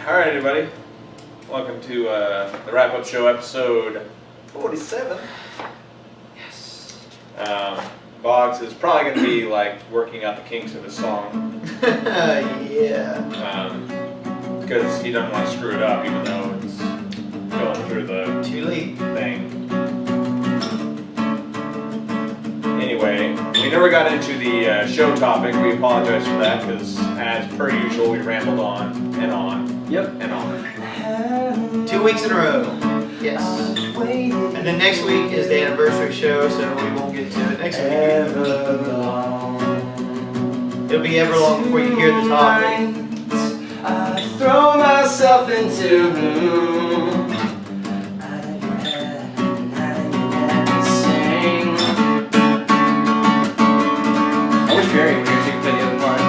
Alright, everybody. Welcome to the wrap-up show, episode 47. Yes. Boggs is probably going to be like working out the kinks of his song. Yeah. Because he doesn't want to screw it up, even though it's going through the Too late thing. Anyway, we never got into the show topic. We apologize for that because, as per usual, we rambled on and on. Yep. And on. 2 weeks in a row. Yes. And then next week is the anniversary show, so we won't get to it next week. It'll be Everlong before you hear the topic. I throw myself into I wish Barry were here so you could play the other part.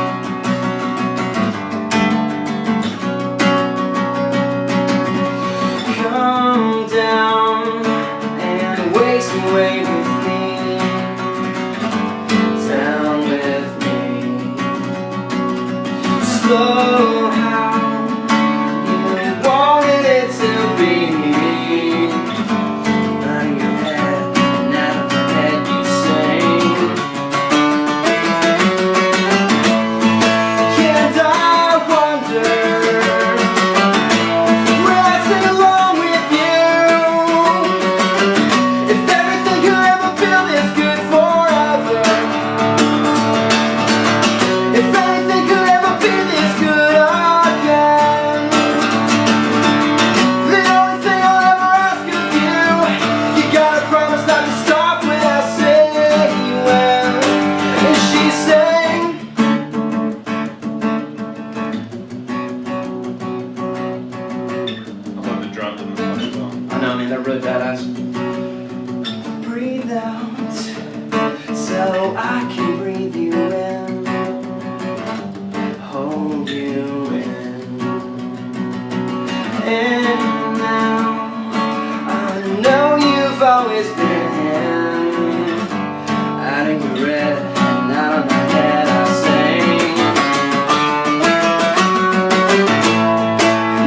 Come down and waste away with me. Down with me. Slow how you wanted it to be. Out of your head and out of my head you sing. And I wonder, will I sing along with you? If everything could ever feel this good forever. If anything could ever be this good again. The only thing I'll ever ask of you, you gotta promise not to stop when I say when. And she sang. I love the drums in this fucking song. I know, man, they're really badass. Breathe out, so I can breathe you in, hold you in. And now I know you've always been out of your head and out of my head. I sing.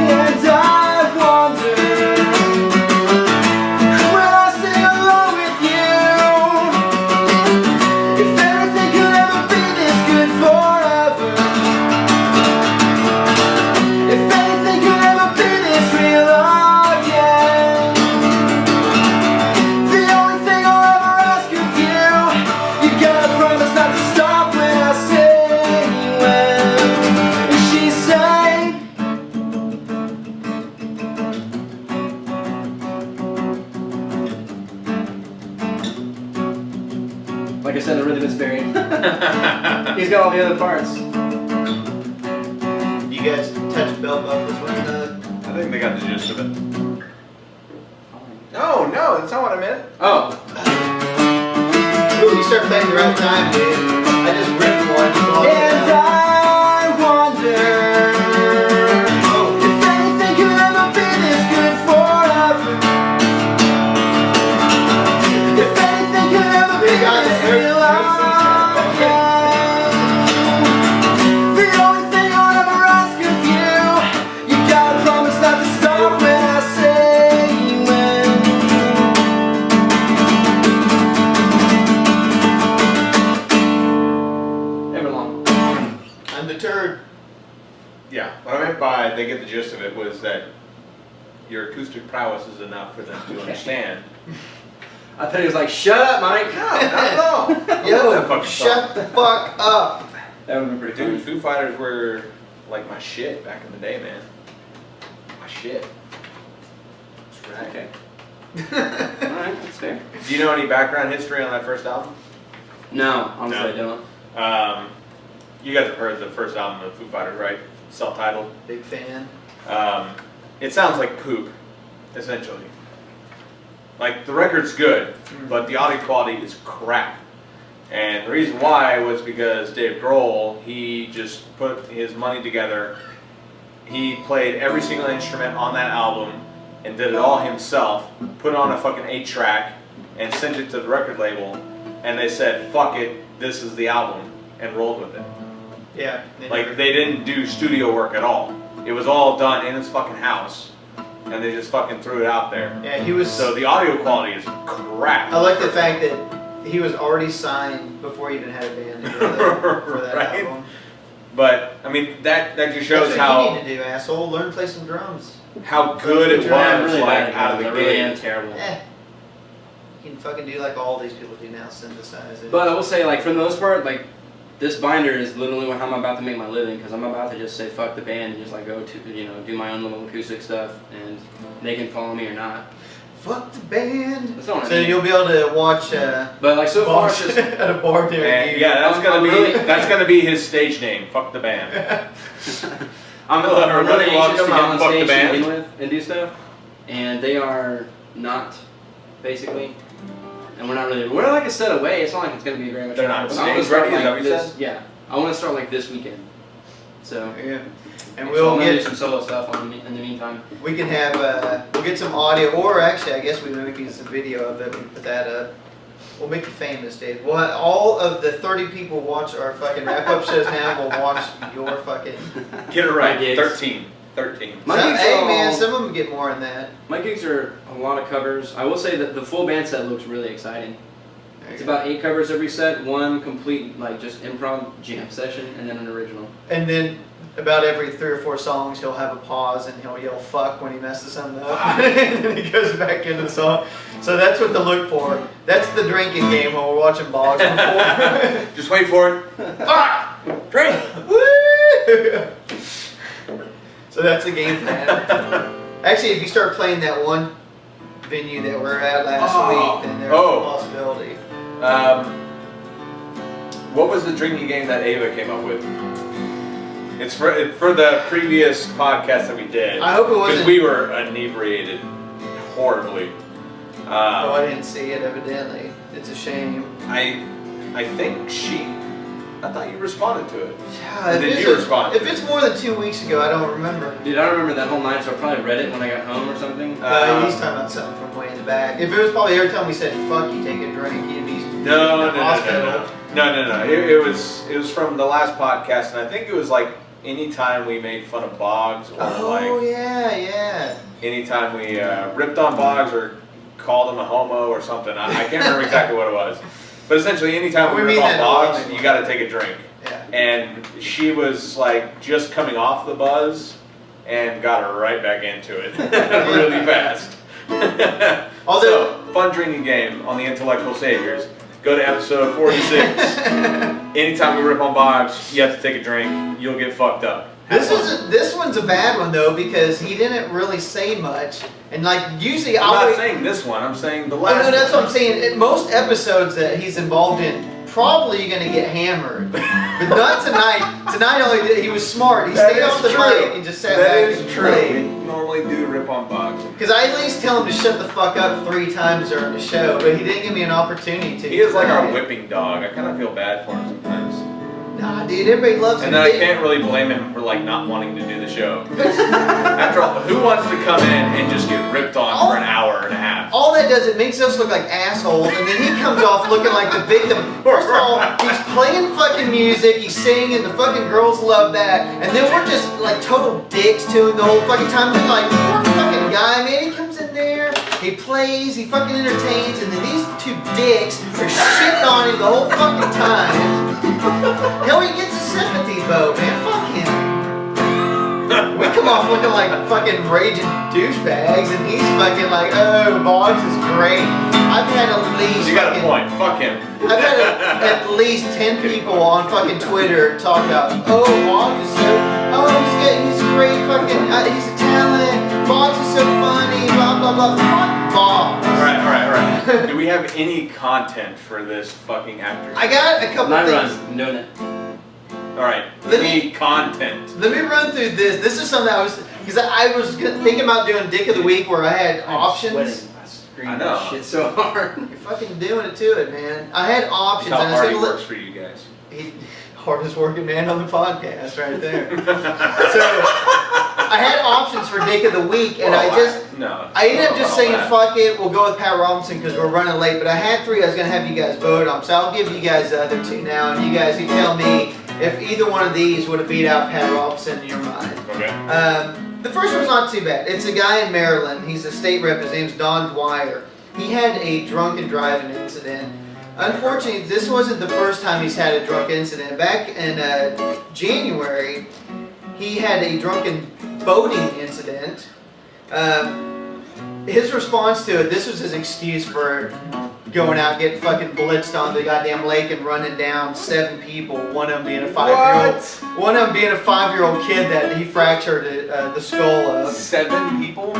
And I wonder, will I sing along with you? If everything could ever be this good forever. If anything could ever be this real again. The only thing I'll ever ask of you, you gotta promise not to stop when I say when. And she sang. Like I said, I really miss Barry. He's got all the other parts. You guys touch bell buckles when I think they got the gist of it. No, that's not what I meant. Oh, Ooh, you start playing the right time, dude. I just ripped one. and I wonder if anything could ever be this good forever. If anything could ever be this real again. The only thing I'll ever ask of you, you gotta promise not to stop when I say when. Everlong. Undeterred. Yeah, what I meant by they get the gist of it was that your acoustic prowess is enough for them to understand. I thought he was like, shut up, Mike. No, not at all. I Yo, love that fucking shut song. the fuck up. That would have been pretty Dude, funny. Foo Fighters were like my shit back in the day, man. My shit. That's right. Okay. Alright, that's fair. Do you know any background history on that first album? No, honestly, No. I don't. You guys have heard the first album of Foo Fighters, right? Self-titled. Big fan. It sounds like poop, essentially. Like, the record's good, but the audio quality is crap. And the reason why was because Dave Grohl, he just put his money together. He played every single instrument on that album and did it all himself, put on a fucking 8-track, and sent it to the record label. And they said, fuck it, this is the album, and rolled with it. Yeah. Like, they didn't do studio work at all. It was all done in his fucking house, and they just fucking threw it out there. Yeah, he was. So the audio quality is crap. I like the fact that he was already signed before he even had a band together for that Right? album. But I mean, that just shows That's what how you need to do, asshole. Learn to play some drums. good it was, I'm really like bad at out of the drums. I really am gate. terrible. You can fucking do like all these people do now, synthesize it. But I will say, like, for the most part, like, this binder is literally how I'm about to make my living, because I'm about to just say fuck the band and just like go to, you know, do my own little acoustic stuff, and they can follow me or not. Fuck the band. That's not what I So mean. you'll be able to watch But like so far, Boggs it's just, at a bar near And you. yeah, that's gonna I'm be really- that's gonna be his stage name. Fuck the band. I'm Hello, really everybody, anxious to welcome get on on Fuck the stage to Band. begin with and do stuff, and they are not, basically. And we're like a set away. It's not like it's gonna be very much. They're not But I wanna stage start, ready, is that what you this. said? Yeah, I want to start like this weekend. So. Yeah. And so we'll I'm gonna do get some solo stuff in the meantime. we can have we'll get some audio, or actually I guess we maybe get some video of it. We can put that up. We'll make you famous, Dave. We'll have all of the 30 people watch our fucking wrap-up shows now. Will watch your fucking. Get it right. My gigs. 13. My Some, gigs hey are man, all- some of them get more than that. My gigs are a lot of covers. I will say that the full band set looks really exciting. There It's you go. about 8 covers every set, 1 complete like just improv jam session, and then an original. And then about every 3 or 4 songs, he'll have a pause and he'll yell "fuck" when he messes something up, and then he goes back into the song. So that's what to look for. That's the drinking game when we're watching Boggs before. Just wait for it. Fuck! Drink. Woo! So that's the game plan. Actually, if you start playing that one venue that we're at last week, then there's a possibility. What was the drinking game that Ava came up with? It's for the previous podcast that we did. I hope it Because wasn't. we were inebriated horribly. Oh, I didn't see it. Evidently, it's a shame. I think I thought you responded to it. Yeah, And then you responded. if it's more than 2 weeks ago, I don't remember. Dude, I don't remember that whole night, so I probably read it when I got home or something. He's talking about something from way in the back. If it was probably every time we said "fuck," you take a drink, you'd be No. in the hospital. It was from the last podcast, and I think it was like anytime we made fun of Boggs, or Oh like yeah. anytime we ripped on Boggs or called him a homo or something. I can't remember exactly what it was, but essentially anytime we We rip mean on that Boggs, lovingly. you got to take a drink. Yeah. And she was like just coming off the buzz and got her right back into it really fast. Although- So, fun drinking game on the Intellectual Saviors. Go to episode 46. Anytime we rip on Boggs, you have to take a drink. You'll get fucked up. This one's a bad one though because he didn't really say much, and like usually I'm I'll not saying this one. I'm saying the Oh, last no, that's one. what I'm saying. In most episodes that he's involved in, probably you're gonna get hammered, but not tonight. Tonight, all he did, he was smart. He That stayed is off the true. mic and just sat That back is and true. played. We normally do rip on Boggs. Because I at least tell him to shut the fuck up 3 times during the show, but he didn't give me an opportunity to. He is like our tonight. whipping dog. I kind of feel bad for him sometimes. Nah, dude, everybody loves him. And then I can't really blame him for like not wanting to do the show. After all, who wants to come in and just get ripped on for an hour and a half? All that does, it makes us look like assholes, and then he comes off looking like the victim. First of all, he's playing fucking music, he's singing, the fucking girls love that, and then we're just like total dicks to him the whole fucking time. We're like, poor fucking guy, man, he comes in there, he plays, he fucking entertains, and then these 2 dicks are shitting on him the whole fucking time. Hell, he gets a sympathy vote, man, fuck him. We come off looking like fucking raging douchebags, and he's fucking like, oh, Boggs is great. I've had at least You got a fucking- point. Fuck him. I've had at least 10 people on fucking Twitter talk about, oh, Boggs is so, oh, he's great, fucking, he's a talent, Boggs is so funny, blah, blah, blah. Fuck Boggs. All right. Do we have any content for this fuking actor? I got a couple Night things. run, I'm doing it. All right. Let Any content? Let me run through this. This is something because I was thinking about doing Dick of the Week where I had options. Sweating. I screamed I know. that shit so hard. You're fucking doing it to it, man. I had options. That's how and I was hard he gonna works for you guys. hardest working man on the podcast right there. So I had options for Dick of the Week, and I ended up just saying fuck it. We'll go with Pat Robinson because we're running late. But I had 3 I was gonna have you guys vote on, so I'll give you guys the other 2 now, and you guys can tell me if either one of these would have beat out Pat Robinson in your mind. Okay. The first one's not too bad. It's a guy in Maryland. He's a state rep. His name's Don Dwyer. He had a drunken driving incident. Unfortunately, this wasn't the first time he's had a drunk incident. Back in January, he had a drunken boating incident. His response to it, this was his excuse for going out, getting fucking blitzed on the goddamn lake and running down 7 people. One of them being a 5-year-old. One of them being a 5-year-old kid that he fractured the skull of. 7 people?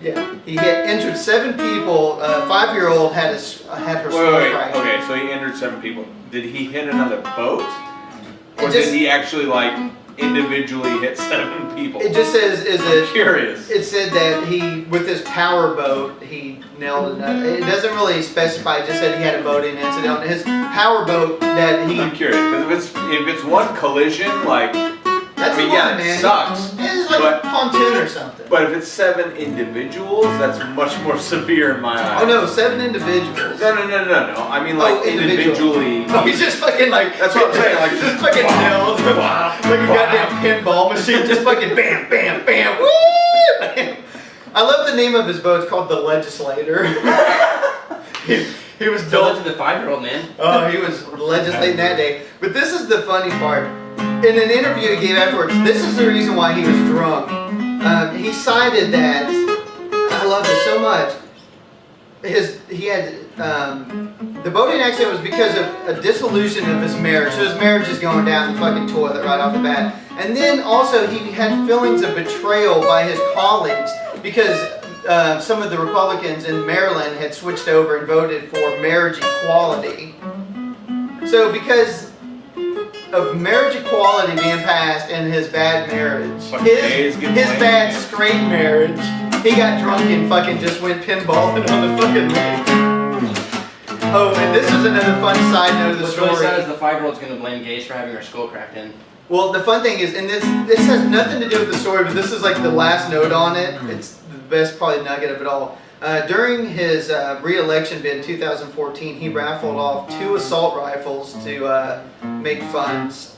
Yeah, he had injured 7 people. 5-year-old had her skull fractured. Okay, so he injured 7 people. Did he hit another boat, or It just- did he actually like individually hit 7 people? It just says Curious. It said that he, with his power boat, he nailed another. It doesn't really specify. It just said he had a boating incident. His power boat that he. I'm curious because if it's one collision, like That's I mean, the yeah, one, it man. sucks, It's like but- a pontoon or something. but if it's 7 individuals, that's much more severe in my eyes. Oh no, 7 individuals. No. I mean like individually. Oh, he's just fucking like. That's what I'm saying. Like just fucking nailed. Like a goddamn pinball machine. Just fucking bam, bam, bam. Woo! Bam. I love the name of his boat. It's called the Legislator. he was Tell dull. that to the 5-year-old man. Oh, he was legislating that day. But this is the funny part. In an interview he gave afterwards, this is the reason why he was drunk. He cited that, I love this so much, the boating accident was because of a dissolution of his marriage. So his marriage is going down the fucking toilet right off the bat. And then also he had feelings of betrayal by his colleagues because some of the Republicans in Maryland had switched over and voted for marriage equality. So because of marriage equality being passed in his bad marriage, his bad straight marriage, he got drunk and fucking just went pinballing on the fucking lake. Oh, and this is another fun side note of the What's really story. sad is the 5-year-old's going to blame gays for having her skull cracked in. Well, the fun thing is, and this has nothing to do with the story, but this is like the last note on it. It's the best probably nugget of it all. During his re-election bid in 2014, he raffled off 2 assault rifles to make funds,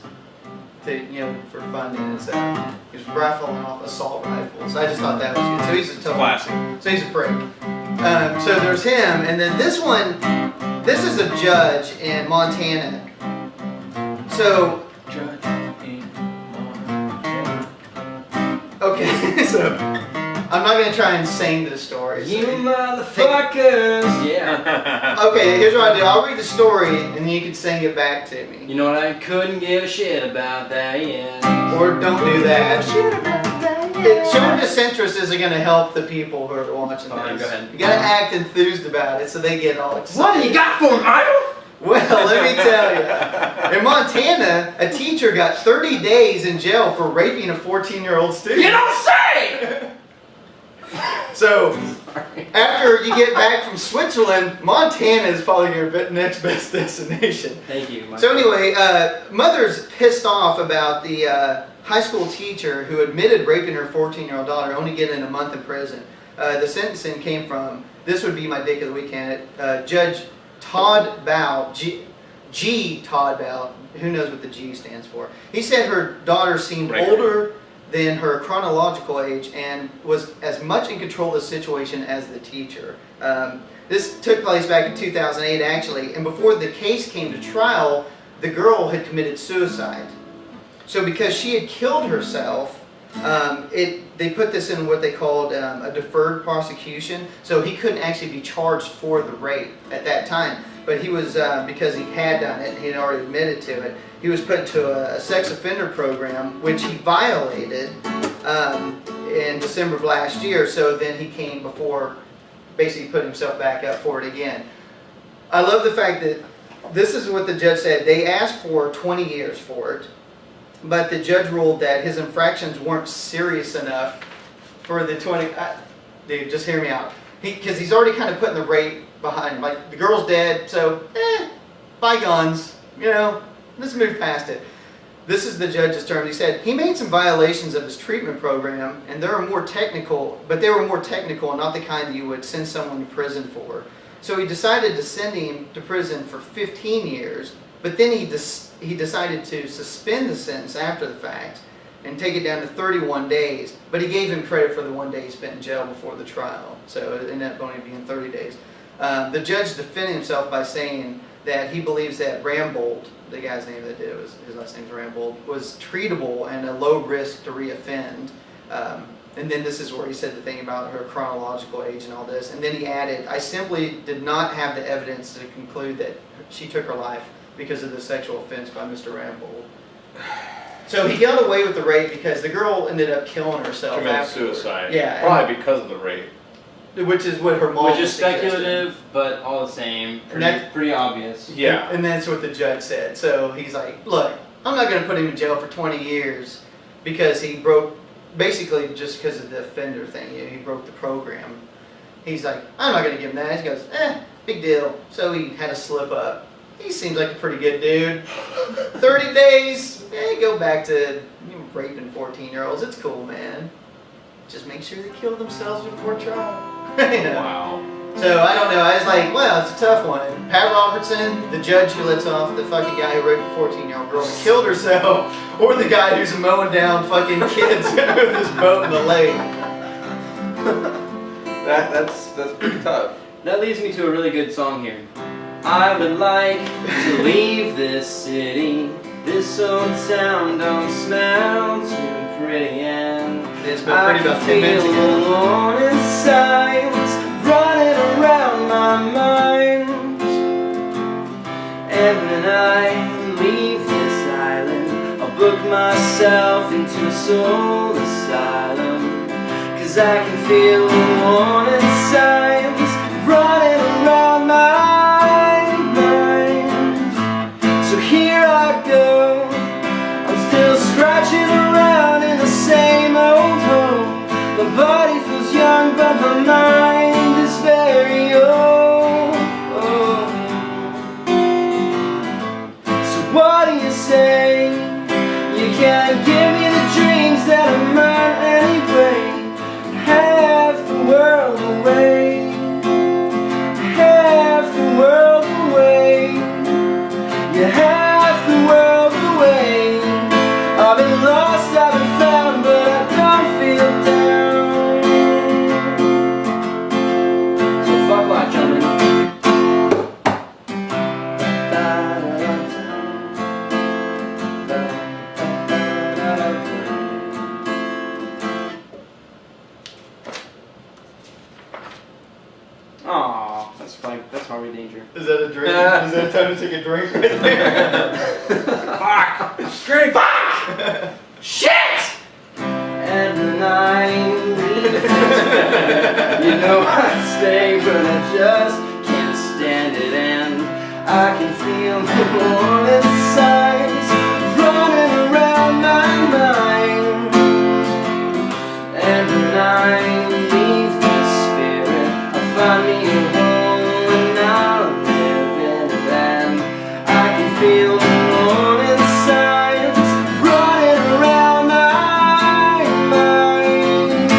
for funding and stuff. He was raffling off assault rifles. I just thought that was good. So he's a total Classic. So he's a prick. So there's him, and then this one. This is a judge in Montana. So. Okay, so I'm not gonna try and sing this story. So You motherfuckers! Yeah. Okay, here's what I do. I'll read the story and then you can sing it back to me. You know what? I couldn't give a shit about that, yeah. Or don't do that. Showing disinterest isn't gonna help the people who are watching Fine, this. go ahead. You gotta act enthused about it so they get all excited. What do you got for me, Michael? Well, let me tell you. In Montana, a teacher got 30 days in jail for raping a 14-year-old student. You don't say! So, after you get back from Switzerland, Montana is probably your next best destination. Thank you, Michael. So anyway, mother's pissed off about the high school teacher who admitted raping her 14-year-old daughter, only getting a month in prison. The sentencing came from, this would be my dick of the week candidate, Judge Todd Bow, G. Todd Bow, who knows what the G stands for. He said her daughter seemed older than her chronological age and was as much in control of the situation as the teacher. This took place back in 2008 actually, and before the case came to trial, the girl had committed suicide. So because she had killed herself, they put this in what they called a deferred prosecution, so he couldn't actually be charged for the rape at that time. But he was, because he had done it, he had already admitted to it, he was put into a sex offender program, which he violated in December of last year, so then he came before, basically put himself back up for it again. I love the fact that this is what the judge said. They asked for 20 years for it, but the judge ruled that his infractions weren't serious enough for the 20... dude, just hear me out. Because he's already kind of putting the rape behind him. Like, the girl's dead, so, bygones. Let's move past it. This is the judge's term. He said, he made some violations of his treatment program, and they were more technical and not the kind that you would send someone to prison for. So he decided to send him to prison for 15 years, but then he decided to suspend the sentence after the fact. and take it down to 31 days. But he gave him credit for the 1 day he spent in jail before the trial, so it ended up only being 30 days. The judge defended himself by saying that he believes that Rambold, the guy's name that did it, his last name is Rambold, was treatable and a low risk to reoffend. And then this is where he said the thing about her chronological age and all this. And then he added, I simply did not have the evidence to conclude that she took her life because of the sexual offense by Mr. Rambold. So he got away with the rape because the girl ended up killing herself Committed afterwards. suicide. Yeah. Probably because of the rape. Which is what her mom Which is suggested. speculative, but all the same, that- pretty obvious. Yeah. And that's what the judge said. So he's like, look, I'm not going to put him in jail for 20 years because he broke, basically just because of the offender thing. You know, he broke the program. He's like, I'm not going to give him that. He goes, big deal. So he had a slip up. He seems like a pretty good dude. 30 days, go back to raping 14-year-olds. It's cool, man. Just make sure they kill themselves before trial. You know? Wow. So I don't know. I was like, well, it's a tough one. Pat Robertson, the judge who lets off the fucking guy who raped a 14-year-old girl and killed herself, or the guy who's mowing down fucking kids with his boat in the lake. That's pretty tough. That leads me to a really good song here. I would like to leave this city. This old town don't smell too pretty, and It's been pretty about 10 minutes I ago. feel alone inside, running around my mind. And when I leave this island, I'll book myself into a soul asylum. 'Cause I can feel alone inside, running around my mind. So here I go, I'm still scratching around in the same old hole. My body feels young, but my mind is very old. So what do you say? You can't give me the dreams that are mine anyway. Half the world away, half the world away. You're half the world away. I've been lost, I've been found, but I don't feel down. So fuck life, gentlemen. Aw, that's fine. That's Harvey Danger. Is that a drink? Is that time to take a drink right there? Fuck! Drink! Fuck! Shit! And when I leave, you know I'd stay, but I just can't stand it. And I can feel the warm inside running around my mind. And when I leave the spirit, I'll find me a home and I'll live in it. And I can feel the warm inside running around my mind.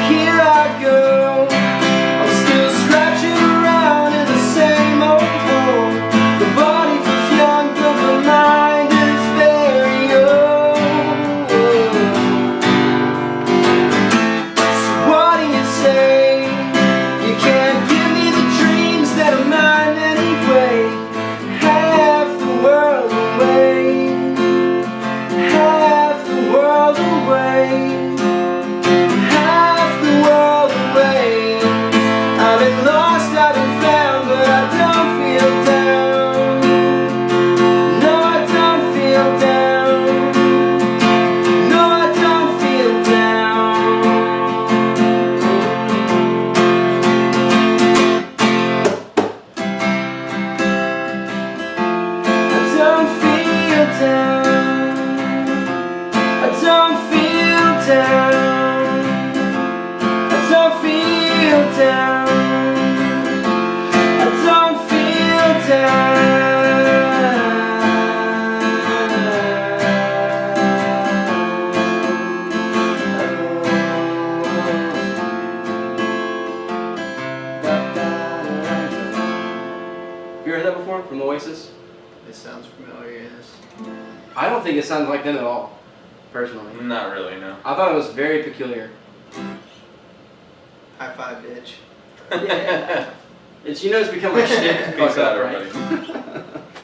Here I go, I'm still scratching around in the same old hole. The body feels young, but the mind is very old. So what do you say? You can't give me the dreams that are mine anyway. Half the world away, half the world away, half the world away. I've been lost, I've been found, but I don't feel down. No, I don't feel down. No, I don't feel down. I don't feel down. I don't feel down. I don't feel down. I don't feel down. You heard that before from Oasis? It sounds familiar, yes. I don't think it sounds like them at all. personally. Not really, no. I thought it was very peculiar. High five, bitch. Yeah. It's, you know, it's become like shit. Peace Fuck up, out, right? everybody.